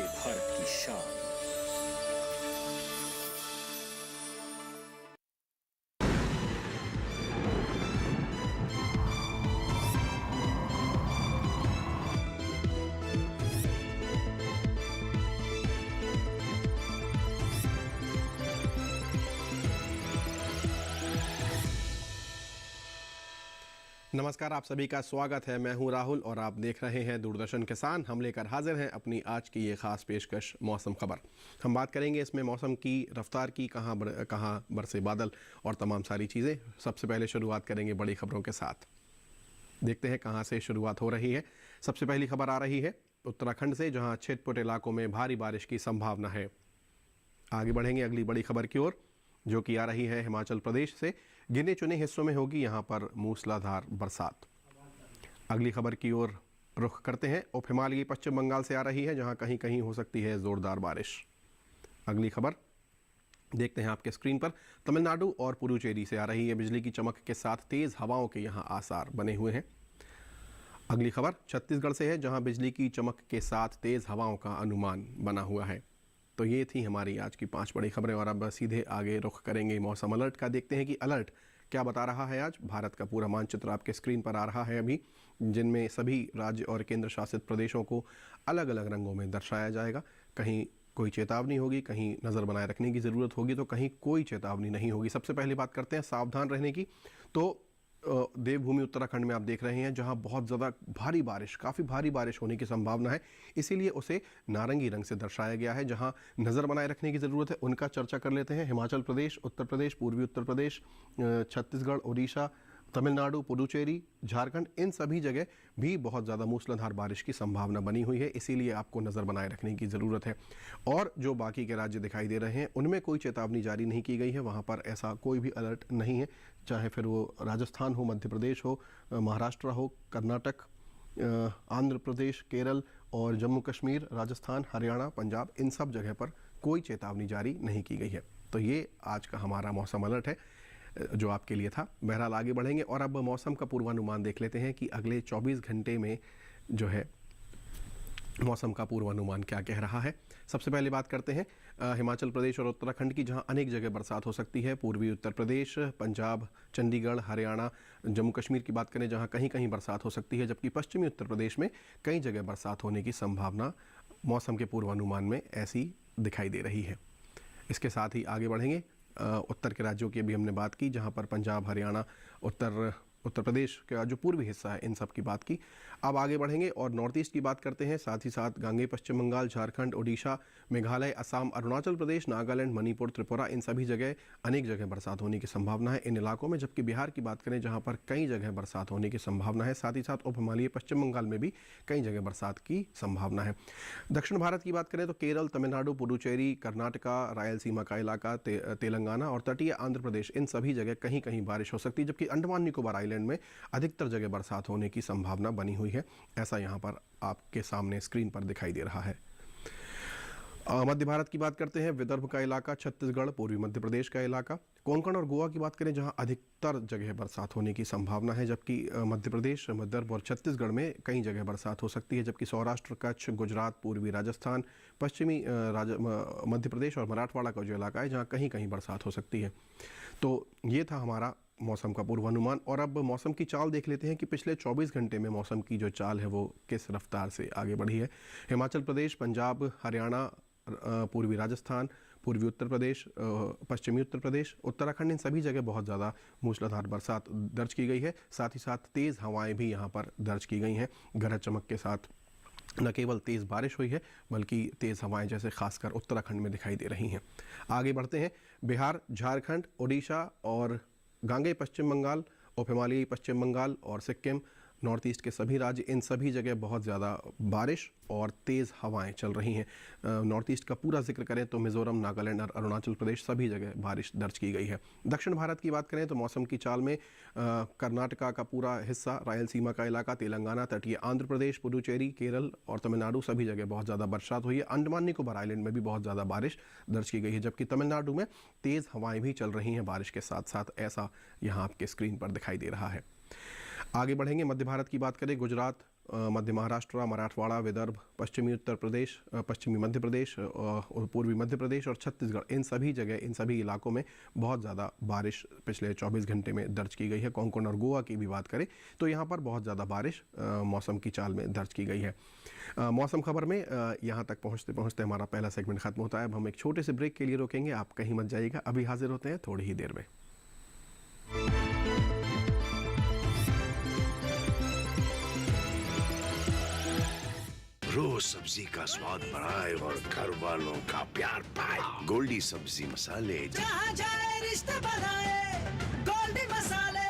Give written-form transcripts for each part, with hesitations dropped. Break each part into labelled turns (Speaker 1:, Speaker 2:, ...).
Speaker 1: भारत की शान।
Speaker 2: नमस्कार, आप सभी का स्वागत है। मैं हूं राहुल और आप देख रहे हैं दूरदर्शन किसान। हम लेकर हाजिर हैं अपनी आज की ये खास पेशकश मौसम खबर। हम बात करेंगे इसमें मौसम की रफ्तार की, कहाँ बरसे बादल और तमाम सारी चीज़ें। सबसे पहले शुरुआत करेंगे बड़ी खबरों के साथ। देखते हैं कहाँ से शुरुआत हो रही है। सबसे पहली खबर आ रही है उत्तराखंड से, जहाँ छिटपुट इलाकों में भारी बारिश की संभावना है। आगे बढ़ेंगे अगली बड़ी खबर की ओर, जो कि आ रही है हिमाचल प्रदेश से। गिने चुने हिस्सों में होगी यहां पर मूसलाधार बरसात। अगली खबर की ओर रुख करते हैं। उप हिमालयी पश्चिम बंगाल से आ रही है, जहां कहीं कहीं हो सकती है जोरदार बारिश। अगली खबर देखते हैं आपके स्क्रीन पर। तमिलनाडु और पुडुचेरी से आ रही है। बिजली की चमक के साथ तेज हवाओं के यहां आसार बने हुए हैं। अगली खबर छत्तीसगढ़ से है, जहां बिजली की चमक के साथ तेज हवाओं का अनुमान बना हुआ है। तो ये थी हमारी आज की 5 बड़ी खबरें और अब सीधे आगे रुख करेंगे मौसम अलर्ट का। देखते हैं कि अलर्ट क्या बता रहा है आज। भारत का पूरा मानचित्र आपके स्क्रीन पर आ रहा है अभी, जिनमें सभी राज्य और केंद्र शासित प्रदेशों को अलग अलग रंगों में दर्शाया जाएगा। कहीं कोई चेतावनी होगी, कहीं नज़र बनाए रखने की ज़रूरत होगी, तो कहीं कोई चेतावनी नहीं होगी। सबसे पहले बात करते हैं सावधान रहने की। तो देवभूमि उत्तराखंड में आप देख रहे हैं, जहां बहुत ज़्यादा भारी बारिश, काफ़ी भारी बारिश होने की संभावना है, इसीलिए उसे नारंगी रंग से दर्शाया गया है। जहां नज़र बनाए रखने की ज़रूरत है उनका चर्चा कर लेते हैं। हिमाचल प्रदेश, उत्तर प्रदेश, पूर्वी उत्तर प्रदेश, छत्तीसगढ़, उड़ीसा, तमिलनाडु, पुडुचेरी, झारखंड, इन सभी जगह भी बहुत ज़्यादा मूसलाधार बारिश की संभावना बनी हुई है, इसीलिए आपको नज़र बनाए रखने की ज़रूरत है। और जो बाकी के राज्य दिखाई दे रहे हैं उनमें कोई चेतावनी जारी नहीं की गई है, वहाँ पर ऐसा कोई भी अलर्ट नहीं है, चाहे फिर वो राजस्थान हो, मध्य प्रदेश हो, महाराष्ट्र हो, कर्नाटक, आंध्र प्रदेश, केरल और जम्मू कश्मीर, राजस्थान, हरियाणा, पंजाब, इन सब जगह पर कोई चेतावनी जारी नहीं की गई है। तो ये आज का हमारा मौसम अलर्ट है जो आपके लिए था। बहरहाल आगे बढ़ेंगे और अब मौसम का पूर्वानुमान देख लेते हैं कि अगले 24 घंटे में जो है मौसम का पूर्वानुमान क्या कह रहा है। सबसे पहले बात करते हैं हिमाचल प्रदेश और उत्तराखंड की, जहां अनेक जगह बरसात हो सकती है। पूर्वी उत्तर प्रदेश, पंजाब, चंडीगढ़, हरियाणा, जम्मू कश्मीर की बात करें, जहां कहीं कहीं बरसात हो सकती है, जबकि पश्चिमी उत्तर प्रदेश में कई जगह बरसात होने की संभावना मौसम के पूर्वानुमान में ऐसी दिखाई दे रही है। इसके साथ ही आगे बढ़ेंगे। उत्तर के राज्यों की अभी हमने बात की, जहां पर पंजाब, हरियाणा, उत्तर प्रदेश का जो पूर्वी हिस्सा है, इन सब की बात की। अब आगे बढ़ेंगे और नॉर्थ ईस्ट की बात करते हैं। साथ ही साथ गांगे पश्चिम बंगाल, झारखंड, ओडिशा, मेघालय, असम, अरुणाचल प्रदेश, नागालैंड, मणिपुर, त्रिपुरा, इन सभी जगह अनेक जगह बरसात होने की संभावना है इन इलाकों में। जबकि बिहार की बात करें, जहां पर कई जगह बरसात होने की संभावना है, साथ ही साथ उप हिमालयी पश्चिम बंगाल में भी कई जगह बरसात की संभावना है। दक्षिण भारत की बात करें तो केरल, तमिलनाडु, पुडुचेरी, कर्नाटका, रायलसीमा का इलाका, तेलंगाना और तटीय आंध्र प्रदेश, इन सभी जगह कहीं कहीं बारिश हो सकती है। जबकि अंडमान निकोबार आइलैंड में अधिकतर जगह बरसात होने की संभावना बनी हुई है, ऐसा यहां पर आपके सामने स्क्रीन पर दिखाई दे रहा है। मध्य भारत की बात करते हैं। विदर्भ का इलाका, छत्तीसगढ़, पूर्वी मध्य प्रदेश का इलाका, कोंकण और गोवा की बात करें, जहां अधिकतर जगह बरसात होने की संभावना है, जबकि मध्य प्रदेश, विदर्भ और छत्तीसगढ़ में कई जगह बरसात हो सकती है। जबकि सौराष्ट्र, कच्छ, गुजरात, पूर्वी राजस्थान, पश्चिमी मध्य प्रदेश और मराठवाड़ा का जो इलाका है, जहां कहीं कहीं बरसात हो सकती है। तो ये था हमारा मौसम का पूर्वानुमान। और अब मौसम की चाल देख लेते हैं कि पिछले 24 घंटे में मौसम की जो चाल है वो किस रफ्तार से आगे बढ़ी है। हिमाचल प्रदेश, पंजाब, हरियाणा, पूर्वी राजस्थान, पूर्वी उत्तर प्रदेश, पश्चिमी उत्तर प्रदेश, उत्तराखंड, इन सभी जगह बहुत ज़्यादा मूसलाधार बरसात दर्ज की गई है। साथ ही साथ तेज़ हवाएं भी यहाँ पर दर्ज की गई हैं। गरज चमक के साथ न केवल तेज़ बारिश हुई है, बल्कि तेज़ हवाएं जैसे खासकर उत्तराखंड में दिखाई दे रही हैं। आगे बढ़ते हैं। बिहार, झारखंड, ओडिशा और गांगे पश्चिम बंगाल, उप हिमालयी पश्चिम बंगाल और सिक्किम, नॉर्थ ईस्ट के सभी राज्य, इन सभी जगह बहुत ज़्यादा बारिश और तेज़ हवाएं चल रही हैं। नॉर्थ ईस्ट का पूरा जिक्र करें तो मिज़ोरम, नागालैंड और अरुणाचल प्रदेश, सभी जगह बारिश दर्ज की गई है। दक्षिण भारत की बात करें तो मौसम की चाल में कर्नाटका का पूरा हिस्सा, रायलसीमा का इलाका, तेलंगाना, तटीय आंध्र प्रदेश, पुडुचेरी, केरल और तमिलनाडु, सभी जगह बहुत ज़्यादा बरसात हुई है। अंडमान निकोबार आइलैंड में भी बहुत ज़्यादा बारिश दर्ज की गई है, जबकि तमिलनाडु में तेज़ हवाएँ भी चल रही हैं बारिश के साथ साथ, ऐसा यहाँ आपके स्क्रीन पर दिखाई दे रहा है। आगे बढ़ेंगे। मध्य भारत की बात करें, गुजरात, मध्य महाराष्ट्र, मराठवाड़ा, विदर्भ, पश्चिमी उत्तर प्रदेश, पश्चिमी मध्य प्रदेश और पूर्वी मध्य प्रदेश और छत्तीसगढ़, इन सभी जगह, इन सभी इलाकों में बहुत ज़्यादा बारिश पिछले 24 घंटे में दर्ज की गई है। कोंकण और गोवा की भी बात करें तो यहाँ पर बहुत ज़्यादा बारिश मौसम की चाल में दर्ज की गई है। मौसम खबर में यहाँ तक पहुँचते पहुँचते हमारा पहला सेगमेंट खत्म होता है। अब हम एक छोटे से ब्रेक के लिए रोकेंगे, आप कहीं मत जाइएगा, अभी हाजिर होते हैं थोड़ी ही देर में।
Speaker 1: रोज सब्जी का स्वाद बढ़ाए और घर वालों का प्यार पाए। गोल्डी सब्जी मसाले,
Speaker 3: जहाँ जाए रिश्ते बढ़ाए, गोल्डी मसाले।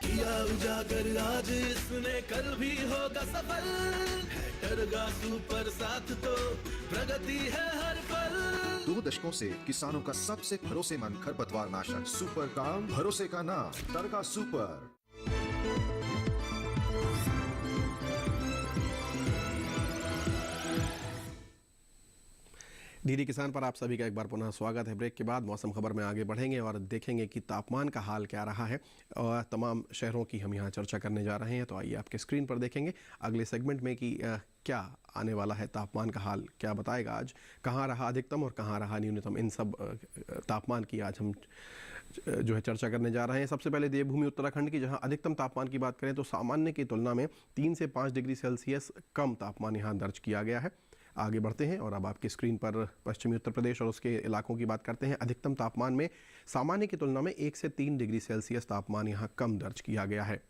Speaker 3: किया उजागर आज इसने, कल भी होगा सफल। है टरगा सुपर साथ तो प्रगति है हर पल।
Speaker 4: 2 दशकों से किसानों का सबसे भरोसेमंद खरपतवार नाशक सुपर काम, भरोसे का नाम टरगा सुपर।
Speaker 2: डीडी किसान पर आप सभी का एक बार पुनः स्वागत है। ब्रेक के बाद मौसम खबर में आगे बढ़ेंगे और देखेंगे कि तापमान का हाल क्या रहा है और तमाम शहरों की हम यहाँ चर्चा करने जा रहे हैं। तो आइए आपके स्क्रीन पर देखेंगे अगले सेगमेंट में कि क्या आने वाला है, तापमान का हाल क्या बताएगा आज, कहाँ रहा अधिकतम और कहाँ रहा न्यूनतम, इन सब तापमान की आज हम जो है चर्चा करने जा रहे हैं। सबसे पहले देवभूमि उत्तराखंड की, जहाँ अधिकतम तापमान की बात करें तो सामान्य की तुलना में 3 से 5 डिग्री सेल्सियस कम तापमान यहाँ दर्ज किया गया है। आगे बढ़ते हैं और अब आपकी स्क्रीन पर पश्चिमी उत्तर प्रदेश और उसके इलाकों की बात करते हैं। अधिकतम तापमान में सामान्य की तुलना में 1 से 3 डिग्री सेल्सियस तापमान यहाँ कम दर्ज किया गया है।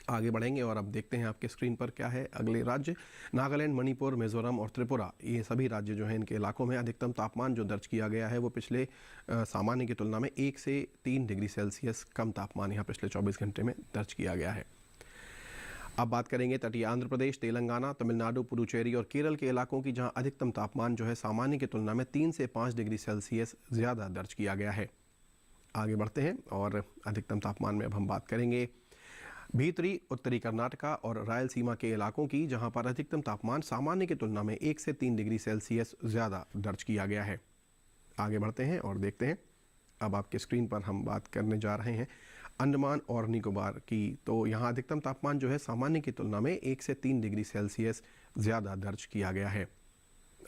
Speaker 2: आगे बढ़ेंगे और अब देखते हैं आपके स्क्रीन पर क्या है अगले राज्य। नागालैंड, मणिपुर, मिजोरम और त्रिपुरा, ये सभी राज्य जो हैं, इनके इलाकों में अधिकतम तापमान जो दर्ज किया गया है वो पिछले सामान्य की तुलना में 1 से 3 डिग्री सेल्सियस कम तापमान यहाँ पिछले 24 घंटे में दर्ज किया गया है। अब बात करेंगे तटीय आंध्र प्रदेश, तेलंगाना, तमिलनाडु, पुडुचेरी और केरल के इलाकों की, जहां अधिकतम तापमान जो है सामान्य की तुलना में 3 से 5 डिग्री सेल्सियस ज़्यादा दर्ज किया गया है। आगे बढ़ते हैं और अधिकतम तापमान में अब हम बात करेंगे भीतरी उत्तरी कर्नाटका और रायलसीमा के इलाकों की, जहां पर अधिकतम तापमान सामान्य की तुलना में 1 से 3 डिग्री सेल्सियस ज़्यादा दर्ज किया गया है। आगे बढ़ते हैं और देखते हैं अब आपके स्क्रीन पर हम बात करने जा रहे हैं अंडमान और निकोबार की। तो यहाँ अधिकतम तापमान जो है सामान्य की तुलना में 1 से 3 डिग्री सेल्सियस ज़्यादा दर्ज किया गया है।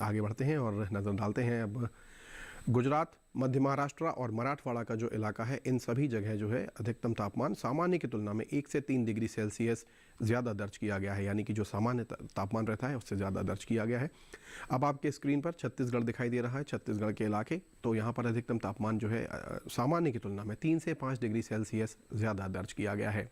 Speaker 2: आगे बढ़ते हैं और नज़र डालते हैं अब गुजरात, मध्य महाराष्ट्र और मराठवाड़ा का जो इलाका है, इन सभी जगह जो है अधिकतम तापमान सामान्य की तुलना में 1 से 3 डिग्री सेल्सियस ज़्यादा दर्ज किया गया है, यानी कि जो सामान्य तापमान रहता है उससे ज़्यादा दर्ज किया गया है। अब आपके स्क्रीन पर छत्तीसगढ़ दिखाई दे रहा है, छत्तीसगढ़ के इलाके। तो यहाँ पर अधिकतम तापमान जो है सामान्य की तुलना में 3 से 5 डिग्री सेल्सियस ज़्यादा दर्ज किया गया है।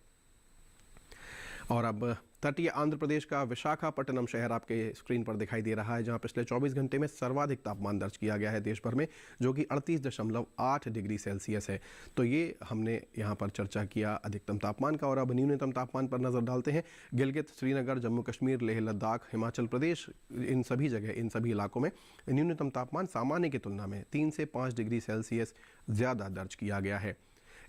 Speaker 2: और अब तटीय आंध्र प्रदेश का विशाखापट्टनम शहर आपके स्क्रीन पर दिखाई दे रहा है, जहां पिछले 24 घंटे में सर्वाधिक तापमान दर्ज किया गया है देश भर में, जो कि 38.8 डिग्री सेल्सियस है। तो ये हमने यहाँ पर चर्चा किया अधिकतम तापमान का। और अब न्यूनतम तापमान पर नज़र डालते हैं। गिलगित, श्रीनगर, जम्मू कश्मीर, लेह लद्दाख, हिमाचल प्रदेश, इन सभी जगह, इन सभी इलाकों में न्यूनतम तापमान सामान्य की तुलना में 3 से 5 डिग्री सेल्सियस ज़्यादा दर्ज किया गया है,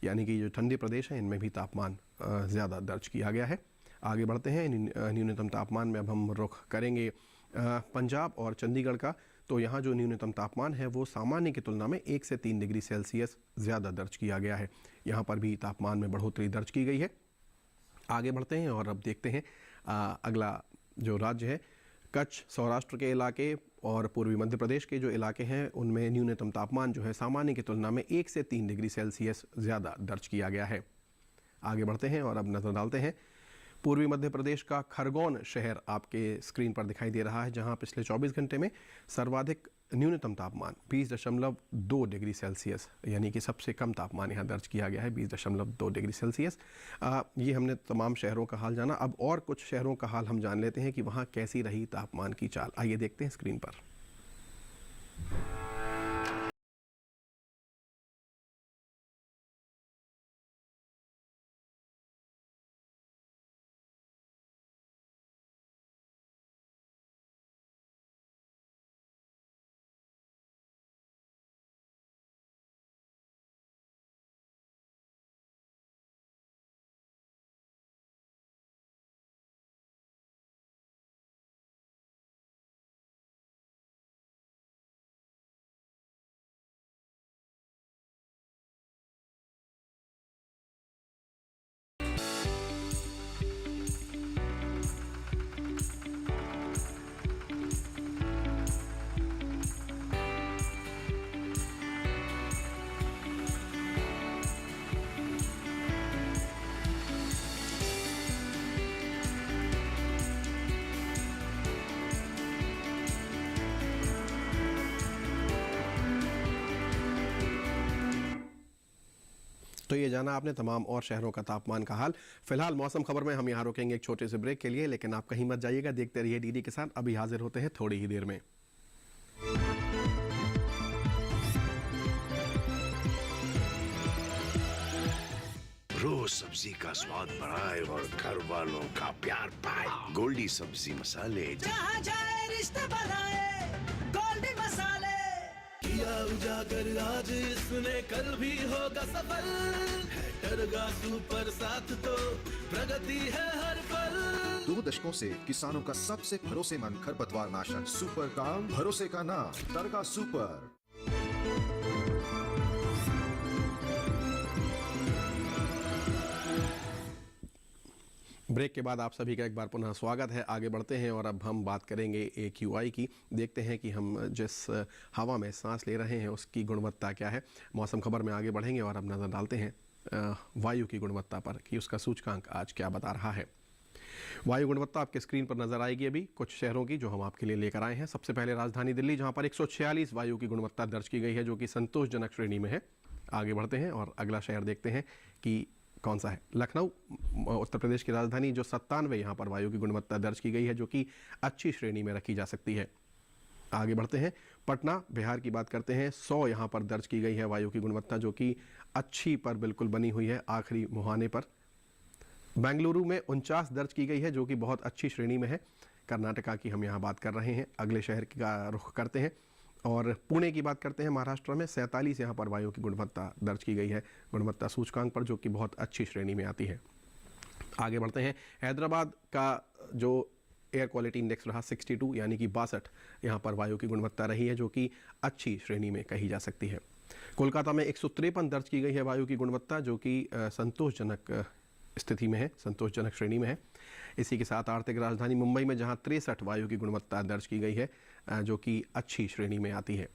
Speaker 2: यानी कि जो ठंडे प्रदेश हैं इनमें भी तापमान ज़्यादा दर्ज किया गया है। आगे बढ़ते हैं न्यूनतम तापमान में अब हम रुख करेंगे पंजाब और चंडीगढ़ का। तो यहाँ जो न्यूनतम तापमान है वो सामान्य की तुलना में 1 से 3 डिग्री सेल्सियस ज़्यादा दर्ज किया गया है। यहाँ पर भी तापमान में बढ़ोतरी दर्ज की गई है। आगे बढ़ते हैं और अब देखते हैं अगला जो राज्य है, कच्छ, सौराष्ट्र के इलाके और पूर्वी मध्य प्रदेश के जो इलाके हैं उनमें न्यूनतम तापमान जो है सामान्य की तुलना में 1 से 3 डिग्री सेल्सियस ज़्यादा दर्ज किया गया है। आगे बढ़ते हैं और अब नज़र डालते हैं पूर्वी मध्य प्रदेश का खरगोन शहर आपके स्क्रीन पर दिखाई दे रहा है, जहां पिछले 24 घंटे में सर्वाधिक न्यूनतम तापमान 20.2 डिग्री सेल्सियस, यानी कि सबसे कम तापमान यहां दर्ज किया गया है 20.2 डिग्री सेल्सियस। ये हमने तमाम शहरों का हाल जाना। अब और कुछ शहरों का हाल हम जान लेते हैं कि वहां कैसी रही तापमान की चाल। आइए देखते हैं स्क्रीन पर। तो ये जाना आपने तमाम और शहरों का तापमान का हाल। फिलहाल मौसम खबर में हम यहाँ रुकेंगे एक छोटे से ब्रेक के लिए, लेकिन आप कहीं मत जाइएगा, देखते रहिए डीडी किसान। अभी हाजिर होते हैं थोड़ी ही देर में।
Speaker 1: रोज सब्जी का स्वाद बढ़ाए और घर वालों का प्यार पाए। गोल्डी सब्जी मसाले।
Speaker 3: जहाँ जाए रिश्ते बनाए गोल्डी मसाले। किया उजागर आज इसने कल भी होगा सफल। है टरगा सुपर साथ तो प्रगति है हर पल।
Speaker 4: 2 दशकों से किसानों का सबसे भरोसेमंद खरपतवार नाशक सुपर काम, भरोसे का नाम टरगा सुपर।
Speaker 2: ब्रेक के बाद आप सभी का एक बार पुनः स्वागत है। आगे बढ़ते हैं और अब हम बात करेंगे AQI की। देखते हैं कि हम जिस हवा में सांस ले रहे हैं उसकी गुणवत्ता क्या है। मौसम खबर में आगे बढ़ेंगे और अब नज़र डालते हैं वायु की गुणवत्ता पर कि उसका सूचकांक आज क्या बता रहा है। वायु गुणवत्ता आपके स्क्रीन पर नजर आएगी अभी कुछ शहरों की जो हम आपके लिए लेकर आए हैं। सबसे पहले राजधानी दिल्ली, जहां पर 146 वायु की गुणवत्ता दर्ज की गई है, जो कि संतोषजनक श्रेणी में है। आगे बढ़ते हैं और अगला शहर देखते हैं कि कौन सा है। लखनऊ, उत्तर प्रदेश की राजधानी, जो 97 यहाँ पर वायु की गुणवत्ता दर्ज की गई है, जो कि अच्छी श्रेणी में रखी जा सकती है। आगे बढ़ते हैं पटना, बिहार की बात करते हैं। 100 यहाँ पर दर्ज की गई है वायु की गुणवत्ता, जो कि अच्छी पर बिल्कुल बनी हुई है, आखिरी मुहाने पर। बेंगलुरु में 49 दर्ज की गई है, जो कि बहुत अच्छी श्रेणी में है। कर्नाटका की हम यहाँ बात कर रहे हैं। अगले शहर का रुख करते हैं और पुणे की बात करते हैं। महाराष्ट्र में 47 यहाँ पर वायु की गुणवत्ता दर्ज की गई है गुणवत्ता सूचकांक पर, जो कि बहुत अच्छी श्रेणी में आती है। आगे बढ़ते हैं हैदराबाद का जो एयर क्वालिटी इंडेक्स रहा 62 यानी कि 62 यहाँ पर वायु की गुणवत्ता रही है, जो कि अच्छी श्रेणी में कही जा सकती है। कोलकाता में 153 दर्ज की गई है वायु की गुणवत्ता, जो कि संतोषजनक स्थिति में है, संतोषजनक श्रेणी में है। इसी के साथ आर्थिक राजधानी मुंबई में जहां 63 वायु की गुणवत्ता दर्ज की गई है, जो कि अच्छी श्रेणी में आती है।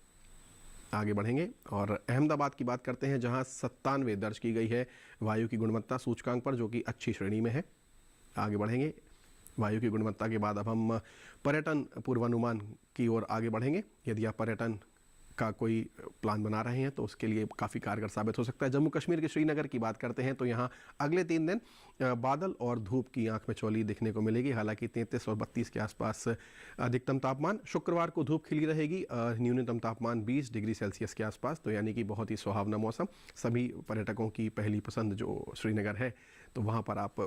Speaker 2: आगे बढ़ेंगे और अहमदाबाद की बात करते हैं, जहां 97 दर्ज की गई है वायु की गुणवत्ता सूचकांक पर, जो कि अच्छी श्रेणी में है। आगे बढ़ेंगे वायु की गुणवत्ता के बाद अब हम पर्यटन पूर्वानुमान की ओर आगे बढ़ेंगे। यदि आप पर्यटन का कोई प्लान बना रहे हैं तो उसके लिए काफ़ी कारगर साबित हो सकता है। जम्मू कश्मीर के श्रीनगर की बात करते हैं तो यहाँ अगले 3 दिन बादल और धूप की आंख में चौली दिखने को मिलेगी। हालांकि 33 और 32 के आसपास अधिकतम तापमान। शुक्रवार को धूप खिली रहेगी, न्यूनतम तापमान 20 डिग्री सेल्सियस के आसपास, तो यानी कि बहुत ही सुहावना मौसम। सभी पर्यटकों की पहली पसंद जो श्रीनगर है, तो वहाँ पर आप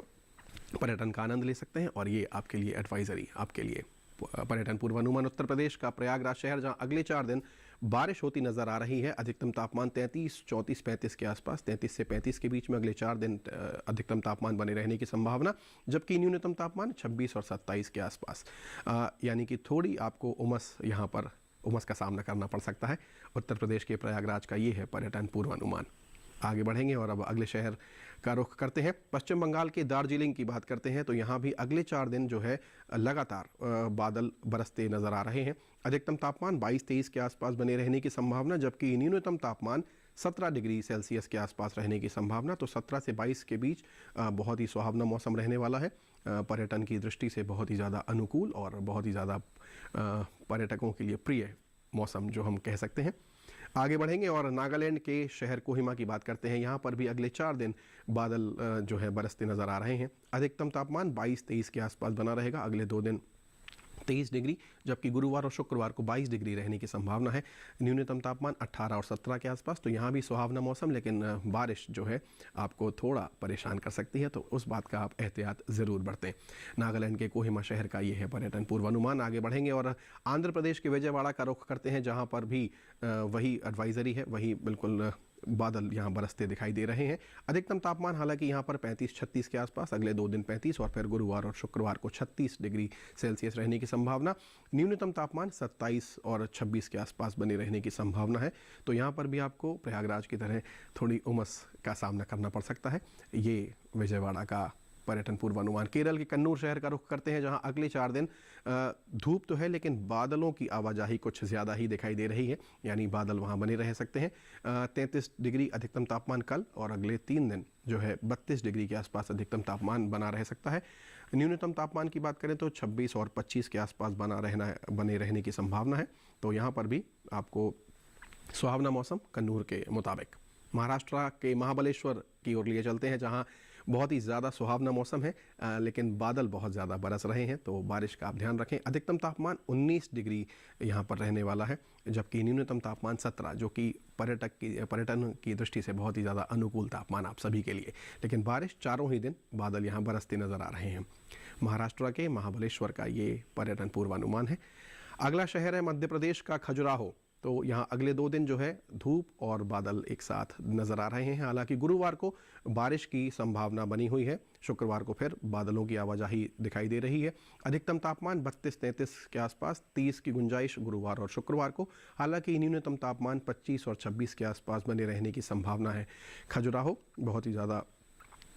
Speaker 2: पर्यटन का आनंद ले सकते हैं। और ये आपके लिए एडवाइजरी, आपके लिए पर्यटन पूर्वानुमान। उत्तर प्रदेश का प्रयागराज शहर, जहां अगले 4 दिन बारिश होती नजर आ रही है। अधिकतम तापमान 33, 34, 35 के आसपास, 33 से 35 के बीच में अगले 4 दिन अधिकतम तापमान बने रहने की संभावना, जबकि न्यूनतम तापमान 26 और 27 के आसपास। यानी कि थोड़ी आपको यहाँ पर उमस का सामना करना पड़ सकता है। उत्तर प्रदेश के प्रयागराज का ये है पर्यटन पूर्वानुमान। आगे बढ़ेंगे और अब अगले शहर का रुख करते हैं। पश्चिम बंगाल के दार्जिलिंग की बात करते हैं तो यहाँ भी अगले 4 दिन जो है लगातार बादल बरसते नजर आ रहे हैं। अधिकतम तापमान 22-23 के आसपास बने रहने की संभावना, जबकि न्यूनतम तापमान 17 डिग्री सेल्सियस के आसपास रहने की संभावना। तो 17 से 22 के बीच बहुत ही सुहावना मौसम रहने वाला है। पर्यटन की दृष्टि से बहुत ही ज़्यादा अनुकूल और बहुत ही ज़्यादा पर्यटकों के लिए प्रिय मौसम जो हम कह सकते हैं। आगे बढ़ेंगे और नागालैंड के शहर कोहिमा की बात करते हैं। यहाँ पर भी अगले 4 दिन बादल जो है बरसते नज़र आ रहे हैं। अधिकतम तापमान 22-23 के आसपास बना रहेगा। अगले 2 दिन 23 डिग्री, जबकि गुरुवार और शुक्रवार को 22 डिग्री रहने की संभावना है। न्यूनतम तापमान 18 और 17 के आसपास। तो यहाँ भी सुहावना मौसम, लेकिन बारिश जो है आपको थोड़ा परेशान कर सकती है, तो उस बात का आप एहतियात ज़रूर बरतें। नागालैंड के कोहिमा शहर का ये है पर्यटन पूर्वानुमान। आगे बढ़ेंगे और आंध्र प्रदेश के विजयवाड़ा का रुख करते हैं, जहाँ पर भी वही एडवाइजरी है, वही बिल्कुल बादल यहाँ बरसते दिखाई दे रहे हैं। अधिकतम तापमान हालांकि यहाँ पर 35-36 के आसपास, अगले 2 दिन 35 और फिर गुरुवार और शुक्रवार को 36 डिग्री सेल्सियस रहने की संभावना। न्यूनतम तापमान 27 और 26 के आसपास बने रहने की संभावना है। तो यहाँ पर भी आपको प्रयागराज की तरह थोड़ी उमस का सामना करना पड़ सकता है। ये विजयवाड़ा का पर्यटन पूर्वानुमान। केरल के कन्नूर शहर का रुख करते हैं, जहां अगले 4 दिन धूप तो है, लेकिन बादलों की आवाजाही कुछ ज़्यादा ही दिखाई दे रही है, यानी बादल वहां बने रह सकते हैं। 33 डिग्री अधिकतम तापमान कल, और अगले 3 दिन जो है 32 डिग्री के आसपास अधिकतम तापमान बना रह सकता है। न्यूनतम तापमान की बात करें तो 26 और 25 के आसपास बने रहने की संभावना है। तो यहाँ पर भी आपको सुहावना मौसम कन्नूर के मुताबिक। महाराष्ट्र के महाबलेश्वर की ओर लिए चलते हैं, जहां बहुत ही ज़्यादा सुहावना मौसम है, लेकिन बादल बहुत ज़्यादा बरस रहे हैं, तो बारिश का आप ध्यान रखें। अधिकतम तापमान 19 डिग्री यहाँ पर रहने वाला है, जबकि न्यूनतम तापमान 17, जो कि पर्यटन की दृष्टि से बहुत ही ज़्यादा अनुकूल तापमान आप सभी के लिए। लेकिन बारिश चारों ही दिन बादल यहाँ बरसते नज़र आ रहे हैं। महाराष्ट्र के महाबलेश्वर का ये पर्यटन पूर्वानुमान है। अगला शहर है मध्य प्रदेश का खजुराहो। तो यहाँ अगले 2 दिन जो है धूप और बादल एक साथ नज़र आ रहे हैं। हालांकि गुरुवार को बारिश की संभावना बनी हुई है, शुक्रवार को फिर बादलों की आवाजाही दिखाई दे रही है। अधिकतम तापमान 32-33 के आसपास, 30 की गुंजाइश गुरुवार और शुक्रवार को। हालांकि न्यूनतम तापमान 25 और 26 के आसपास बने रहने की संभावना है। खजुराहो बहुत ही ज़्यादा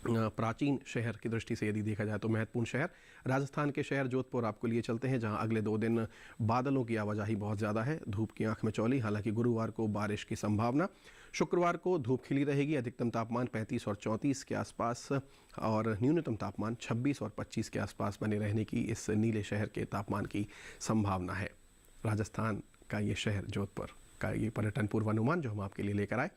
Speaker 2: प्राचीन शहर की दृष्टि से यदि देखा जाए तो महत्वपूर्ण शहर। राजस्थान के शहर जोधपुर आपको लिए चलते हैं, जहां अगले 2 दिन बादलों की आवाजाही बहुत ज़्यादा है, धूप की आंख में चौली। हालांकि गुरुवार को बारिश की संभावना, शुक्रवार को धूप खिली रहेगी। अधिकतम तापमान 35 और 34 के आसपास और न्यूनतम तापमान 26 और 25 के आसपास बने रहने की इस नीले शहर के तापमान की संभावना है। राजस्थान का ये शहर जोधपुर का ये पर्यटन पूर्वानुमान जो हम आपके लिए लेकर आए।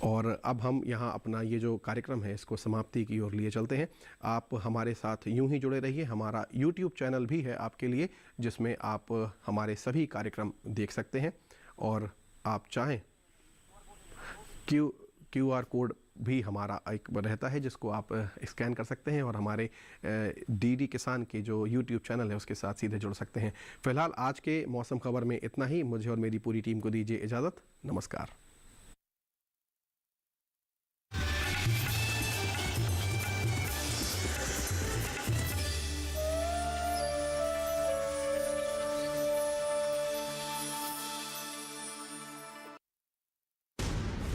Speaker 2: और अब हम यहाँ अपना ये जो कार्यक्रम है इसको समाप्ति की ओर लिए चलते हैं। आप हमारे साथ यूं ही जुड़े रहिए। हमारा YouTube चैनल भी है आपके लिए, जिसमें आप हमारे सभी कार्यक्रम देख सकते हैं, और आप चाहें QR कोड भी हमारा एक रहता है, जिसको आप स्कैन कर सकते हैं और हमारे DD किसान के जो YouTube चैनल है उसके साथ सीधे जुड़ सकते हैं। फिलहाल आज के मौसम खबर में इतना ही। मुझे और मेरी पूरी टीम को दीजिए इजाज़त। नमस्कार।